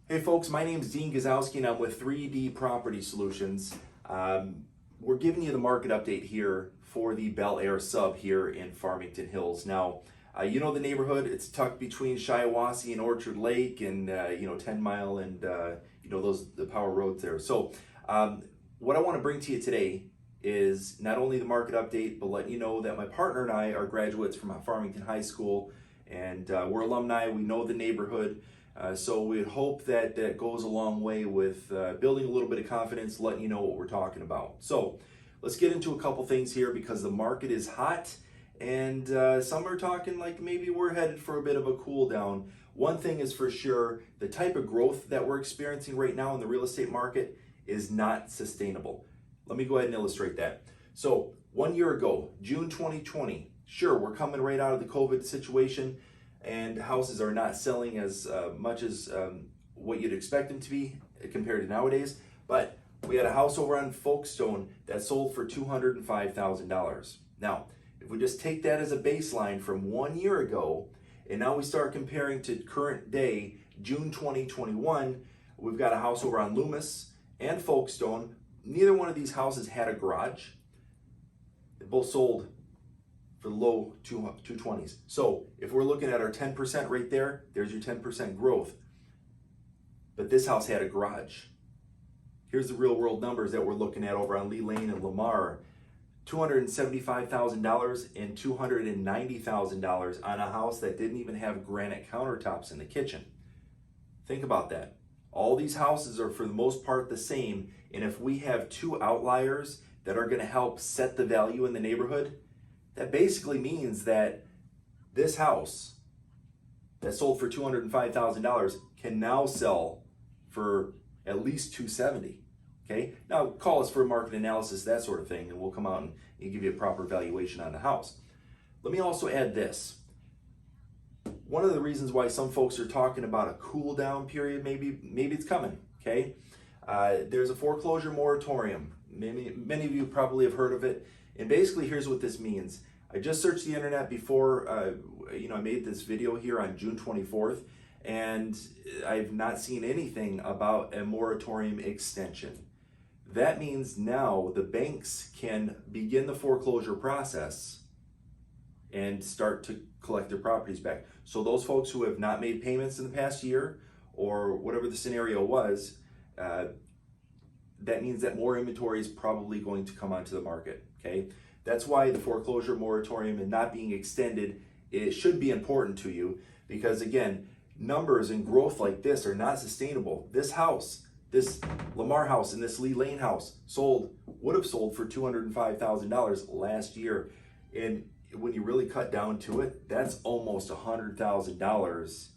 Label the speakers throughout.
Speaker 1: Hey folks, my name is Dean Gazowski and I'm with 3D Property Solutions. We're giving you the market update here for the Bel-Aire Sub here in Farmington Hills. Now, you know the neighborhood, it's tucked between Shiawassee and Orchard Lake and 10 Mile and the power roads there. So what I want to bring to you today is not only the market update, but let you know that my partner and I are graduates from Farmington High School and we're alumni, we know the neighborhood. So we hope that that goes a long way with building a little bit of confidence, letting you know what we're talking about. So let's get into a couple things here because the market is hot and some are talking like maybe we're headed for a bit of a cool down. One thing is for sure, the type of growth that we're experiencing right now in the real estate market is not sustainable. Let me go ahead and illustrate that. So 1 year ago, June 2020, sure, we're coming right out of the COVID situation, and houses are not selling as much as what you'd expect them to be compared to nowadays. But we had a house over on Folkestone that sold for $205,000. Now, if we just take that as a baseline from 1 year ago, and now we start comparing to current day, June 2021, we've got a house over on Loomis and Folkestone. Neither one of these houses had a garage. They both sold for the low 220s. So if we're looking at our 10% right there, there's your 10% growth. But this house had a garage. Here's the real world numbers that we're looking at over on Lee Lane and Lamar. $275,000 and $290,000 on a house that didn't even have granite countertops in the kitchen. Think about that. All these houses are for the most part the same, and if we have two outliers that are going to help set the value in the neighborhood, that basically means that this house that sold for $205,000 can now sell for at least $270,000. Okay, now call us for a market analysis, that sort of thing, and we'll come out and give you a proper valuation on the house. Let me also add this. One of the reasons why some folks are talking about a cool down period, maybe it's coming. Okay, there's a foreclosure moratorium. Many of you probably have heard of it. And basically, here's what this means. I just searched the internet before, I made this video here on June 24th, and I've not seen anything about a moratorium extension. That means now the banks can begin the foreclosure process and start to collect their properties back. So those folks who have not made payments in the past year, or whatever the scenario was, that means that more inventory is probably going to come onto the market, okay? That's why the foreclosure moratorium and not being extended, it should be important to you because again, numbers and growth like this are not sustainable. This house, this Lamar house and this Lee Lane house would have sold for $205,000 last year. And when you really cut down to it, that's almost $100,000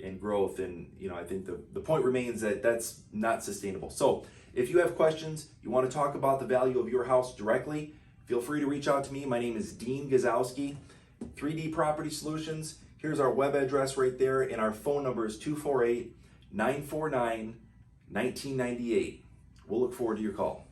Speaker 1: in growth. And I think the point remains that that's not sustainable. So if you have questions, you want to talk about the value of your house directly, feel free to reach out to me. My name is Dean Gazowski, 3D Property Solutions. Here's our web address right there, and our phone number is 248-949-1998. We'll look forward to your call.